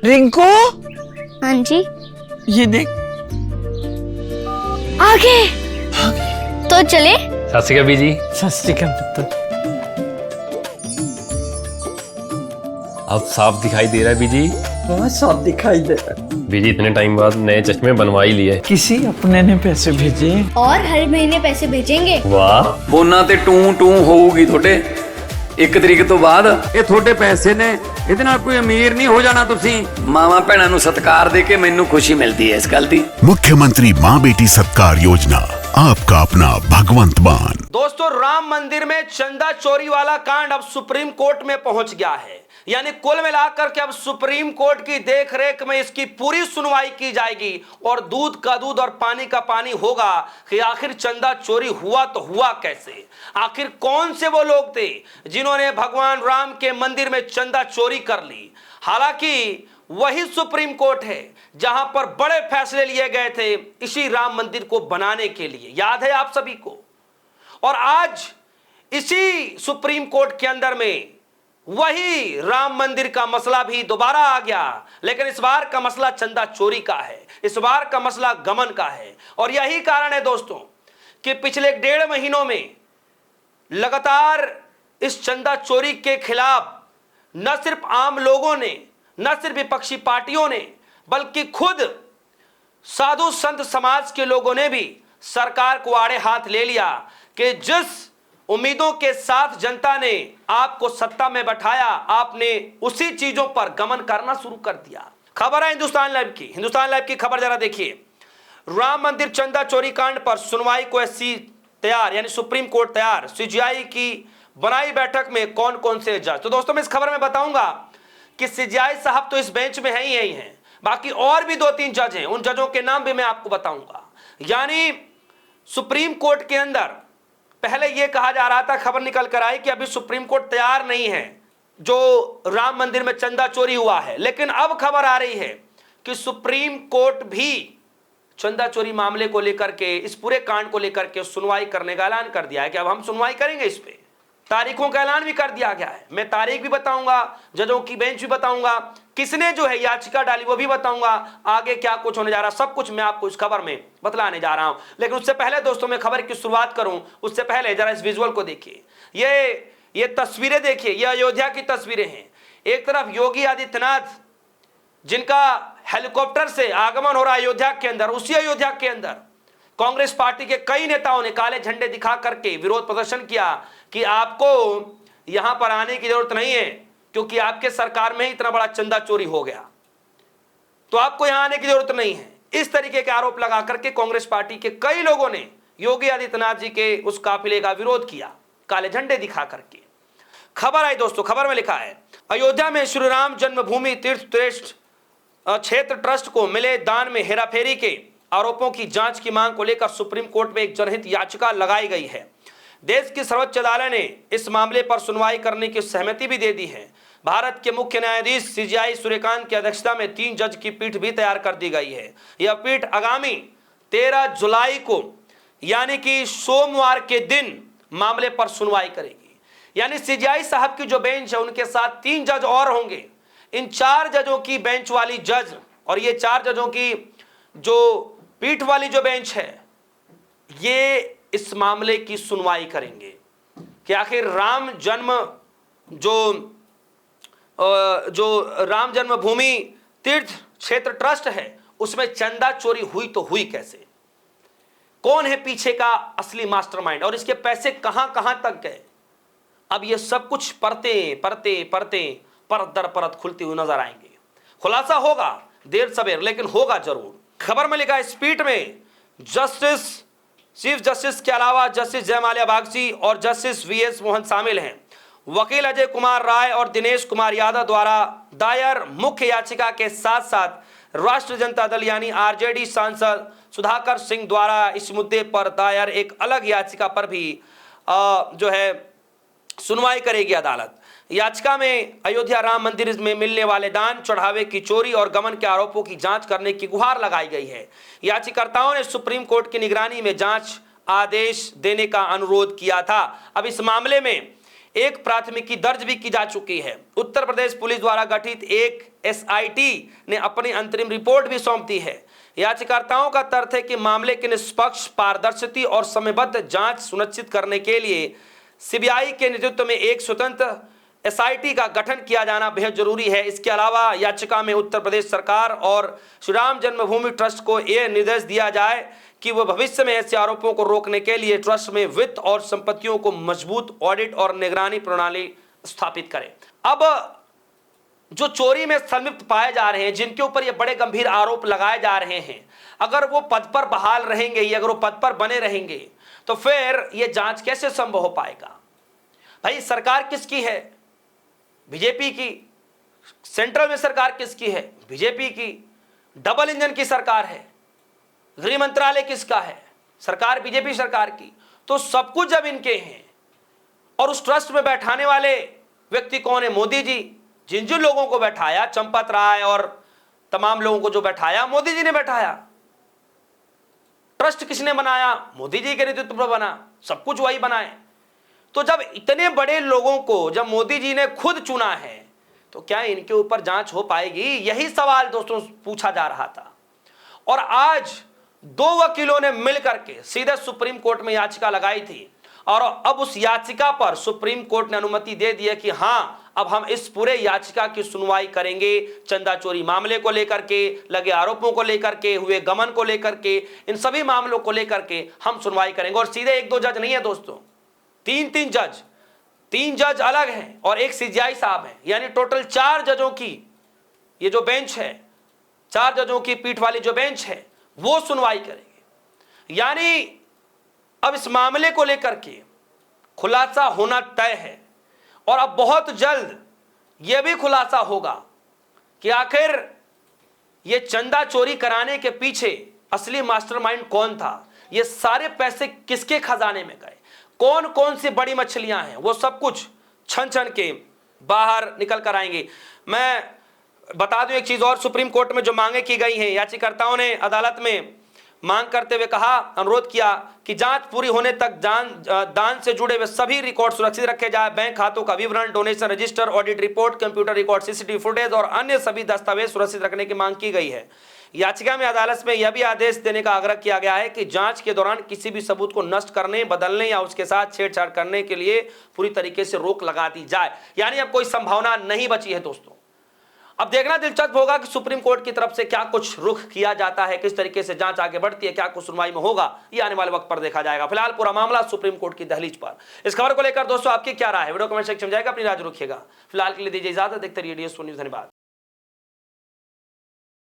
रिंकू, हाँ जी। ये देख। आगे तो चले। सत श्री अकाल बीजी। सत श्री अकाल पुत्र। अब साफ दिखाई दे रहा है बीजी। बहुत साफ दिखाई दे रहा है। बीजी इतने टाइम बाद नए चश्मे बनवा ही लिए। किसी अपने ने पैसे भेजे और हर महीने पैसे भेजेंगे। वाह। ਫੋਨਾਂ ਤੇ ਟੂ ਟੂ ਹੋਊਗੀ ਤੁਹਾਡੇ 1 ਤਰੀਕ ਤੋਂ ਬਾਅਦ। ਇਹ ਤੁਹਾਡੇ ਪੈਸੇ ਨੇ, ਇਹਦੇ ਨਾਲ ਕੋਈ ਅਮੀਰ ਨਹੀਂ ਹੋ ਜਾਣਾ ਤੁਸੀਂ। ਮਾਵਾਂ ਭੈਣਾਂ ਨੂੰ ਸਤਿਕਾਰ ਦੇ ਕੇ ਮੈਨੂੰ ਖੁਸ਼ੀ ਮਿਲਦੀ ਹੈ ਇਸ ਗੱਲ ਦੀ। मुख्यमंत्री माँ बेटी सत्कार योजना, आपका अपना भगवंत मान। दोस्तों, राम मंदिर में चंदा चोरी वाला कांड अब सुप्रीम कोर्ट में पहुंच गया है। यानी कुल मिलाकर के अब सुप्रीम कोर्ट की देखरेख में इसकी पूरी सुनवाई की जाएगी और दूध का दूध और पानी का पानी होगा कि आखिर चंदा चोरी हुआ तो हुआ कैसे। आखिर कौन से वो लोग थे जिन्होंने भगवान राम के मंदिर में चंदा चोरी कर ली। हालांकि वही सुप्रीम कोर्ट है जहां पर बड़े फैसले लिए गए थे इसी राम मंदिर को बनाने के लिए, याद है आप सभी को। और आज इसी सुप्रीम कोर्ट के अंदर में वही राम मंदिर का मसला भी दोबारा आ गया, लेकिन इस बार का मसला चंदा चोरी का है, इस बार का मसला गमन का है। और यही कारण है दोस्तों कि पिछले 1.5 महीनों में लगातार इस चंदा चोरी के खिलाफ न सिर्फ आम लोगों ने, न सिर्फ विपक्षी पार्टियों ने, बल्कि खुद साधु संत समाज के लोगों ने भी सरकार को आड़े हाथ ले लिया कि जिस उम्मीदों के साथ जनता ने आपको सत्ता में बैठाया, आपने उसी चीजों पर गमन करना शुरू कर दिया। खबर है हिंदुस्तान लाइव की। हिंदुस्तान लाइव की खबर जरा देखिए। राम मंदिर चंदा चोरी कांड पर सुनवाई को एससी तैयार, यानी सुप्रीम कोर्ट तैयार। सीजीआई की बनाई बैठक में कौन कौन से जज। तो दोस्तों, मैं इस खबर में बताऊंगा कि सीजीआई साहब तो इस बेंच में है ही हैं, बाकी और भी 2-3 जज हैं, उन जजों के नाम भी मैं आपको बताऊंगा। यानी सुप्रीम कोर्ट के अंदर पहले यह कहा जा रहा था, खबर निकल कर आई कि अभी सुप्रीम कोर्ट तैयार नहीं है जो राम मंदिर में चंदा चोरी हुआ है, लेकिन अब खबर आ रही है कि सुप्रीम कोर्ट भी चंदा चोरी मामले को लेकर के, इस पूरे कांड को लेकर के सुनवाई करने का ऐलान कर दिया है कि अब हम सुनवाई करेंगे इस पे। तारीखों का ऐलान भी कर दिया गया है। मैं तारीख भी बताऊंगा, जजों की बेंच भी बताऊंगा, किसने जो है याचिका डाली वो भी बताऊंगा, आगे क्या कुछ होने जा रहा, सब कुछ मैं आपको इस खबर में बतलाने जा रहा हूं। लेकिन उससे पहले दोस्तों, मैं खबर की शुरुआत करूं उससे पहले जरा इस विजुअल को देखिए। ये तस्वीरें देखिए, ये अयोध्या की तस्वीरें हैं। एक तरफ योगी आदित्यनाथ जिनका हेलीकॉप्टर से आगमन हो रहा है अयोध्या के अंदर, उसी अयोध्या के अंदर कांग्रेस पार्टी के कई नेताओं ने काले झंडे दिखा करके विरोध प्रदर्शन किया कि आपको यहां पर आने की जरूरत नहीं है, क्योंकि आपके सरकार में ही इतना बड़ा चंदा चोरी हो गया, तो आपको यहां आने की जरूरत नहीं है। इस तरीके के आरोप लगा करके कांग्रेस पार्टी के कई लोगों ने योगी आदित्यनाथ जी के उस काफिले का विरोध किया, काले झंडे दिखा करके। खबर आई दोस्तों, खबर में लिखा है, अयोध्या में श्री राम जन्मभूमि तीर्थ क्षेत्र ट्रस्ट को मिले दान में हेराफेरी के आरोपों की जांच की मांग को लेकर सुप्रीम कोर्ट में एक जनहित याचिका लगाई गई है। देश की सर्वोच्च अदालत ने इस मामले पर सुनवाई करने की सहमति भी दे दी है। भारत के मुख्य न्यायाधीश सीजीआई सूर्यकांत की अध्यक्षता में 3 जज की पीठ भी तैयार कर दी गई है। यह पीठ आगामी 13 जुलाई को, यानी कि सोमवार के दिन मामले पर सुनवाई करेगी। यानी सीजीआई साहब की जो बेंच है उनके साथ 3 जज और होंगे। इन 4 जजों की बेंच वाली जज और ये 4 जजों की जो पीठ वाली जो बेंच है, ये इस मामले की सुनवाई करेंगे कि आखिर राम जन्मभूमि तीर्थ क्षेत्र ट्रस्ट है उसमें चंदा चोरी हुई तो हुई कैसे, कौन है पीछे का असली मास्टरमाइंड और इसके पैसे कहां कहां तक गए। अब ये सब कुछ परत दर परत खुलती हुई नजर आएंगे। खुलासा होगा देर सवेर, लेकिन होगा जरूर। खबर में लिखा, इस पीठ में चीफ जस्टिस के अलावा जस्टिस जयमाल्या बागची और जस्टिस वीएस मोहन शामिल हैं। वकील अजय कुमार राय और दिनेश कुमार यादव द्वारा दायर मुख्य याचिका के साथ साथ राष्ट्रीय जनता दल यानी आरजेडी सांसद सुधाकर सिंह द्वारा इस मुद्दे पर दायर एक अलग याचिका पर भी जो है सुनवाई करेगी अदालत। याचिका में अयोध्या राम मंदिर में मिलने वाले दान, चढ़ावे की चोरी और गमन के आरोपों की जांच करने की गुहार लगाई गई है। याचिकाकर्ताओं ने सुप्रीम कोर्ट की निगरानी में जांच आदेश देने का अनुरोध किया था। अब इस मामले में एक प्राथमिकी दर्ज भी की जा चुकी है। उत्तर प्रदेश पुलिस द्वारा गठित एक एसआईटी ने अपनी अंतरिम रिपोर्ट भी सौंप दी है। याचिकाकर्ताओं का तर्क है कि मामले की निष्पक्ष, पारदर्शी और समयबद्ध जांच सुनिश्चित करने के लिए सीबीआई के नेतृत्व में एक स्वतंत्र एसआईटी का गठन किया जाना बेहद जरूरी है। इसके अलावा याचिका में उत्तर प्रदेश सरकार और श्री राम जन्मभूमि ट्रस्ट को यह निर्देश दिया जाए कि वह भविष्य में ऐसे आरोपों को रोकने के लिए ट्रस्ट में वित्त और संपत्तियों को मजबूत ऑडिट और निगरानी प्रणाली स्थापित करें। अब जो चोरी में संलिप्त पाए जा रहे हैं, जिनके ऊपर ये बड़े गंभीर आरोप लगाए जा रहे हैं, अगर वो पद पर बहाल रहेंगे या अगर वो पद पर बने रहेंगे तो फिर ये जांच कैसे संभव हो पाएगा? भाई सरकार किसकी है? बीजेपी की। सेंट्रल में सरकार किसकी है? बीजेपी की। डबल इंजन की सरकार है। गृह मंत्रालय किसका है? सरकार बीजेपी सरकार की। तो सब कुछ जब इनके हैं और उस ट्रस्ट में बैठाने वाले व्यक्ति कौन है? मोदी जी। जिन जिन लोगों को बैठाया, चंपत राय और तमाम लोगों को जो बैठाया, मोदी जी ने बैठाया। ट्रस्ट किसने बनाया? मोदी जी के नेतृत्व पर बना। सब कुछ वही बनाए। तो जब इतने बड़े लोगों को जब मोदी जी ने खुद चुना है तो क्या इनके ऊपर जांच हो पाएगी? यही सवाल दोस्तों पूछा जा रहा था। और आज दो वकीलों ने मिलकर के सीधे सुप्रीम कोर्ट में याचिका लगाई थी और अब उस याचिका पर सुप्रीम कोर्ट ने अनुमति दे दी है कि हां, अब हम इस पूरे याचिका की सुनवाई करेंगे। चंदा चोरी मामले को लेकर के, लगे आरोपों को लेकर के, हुए गमन को लेकर के, इन सभी मामलों को लेकर के हम सुनवाई करेंगे। और सीधे एक दो जज नहीं है दोस्तों, तीन जज अलग हैं और एक सीजीआई साहब हैं। यानी टोटल 4 जजों की ये जो बेंच है, 4 जजों की पीठ वाली जो बेंच है, वो सुनवाई करेंगे। यानी अब इस मामले को लेकर के खुलासा होना तय है और अब बहुत जल्द यह भी खुलासा होगा कि आखिर ये चंदा चोरी कराने के पीछे असली मास्टरमाइंड कौन था, ये सारे पैसे किसके खजाने में गए, कौन कौन सी बड़ी मछलियां हैं, वो सब कुछ छन छन के बाहर निकल कर आएंगे। मैं बता दूं एक चीज और, सुप्रीम कोर्ट में जो मांगे की गई हैं, याचिकाकर्ताओं ने अदालत में मांग करते हुए कहा, अनुरोध किया कि जांच पूरी होने तक दान से जुड़े हुए सभी रिकॉर्ड सुरक्षित रखे जाए। बैंक खातों का विवरण, donation register, audit report, computer record, CCTV footage और अन्य सभी दस्तावेज सुरक्षित रखने की मांग की गई है। याचिका में अदालत में यह भी आदेश देने का आग्रह किया गया है कि जांच के दौरान किसी भी सबूत को नष्ट करने, बदलने या उसके साथ छेड़छाड़ करने के लिए पूरी तरीके से रोक लगा दी जाए। यानी अब कोई संभावना नहीं बची है दोस्तों। अब देखना दिलचस्प होगा कि सुप्रीम कोर्ट की तरफ से क्या कुछ रुख किया जाता है, किस तरीके से जांच आगे बढ़ती है, क्या कुछ सुनवाई में होगा, ये आने वाले वक्त पर देखा जाएगा। फिलहाल पूरा मामला सुप्रीम कोर्ट की दहलीज पर। इस खबर को लेकर दोस्तों आपकी क्या राय है? वीडियो कमेंट सेक्शन में जाएगा, अपनी राय रखिएगा। फिलहाल के लिए दीजिए इजाजत। देखते रहिए DS4 न्यूज़। धन्यवाद।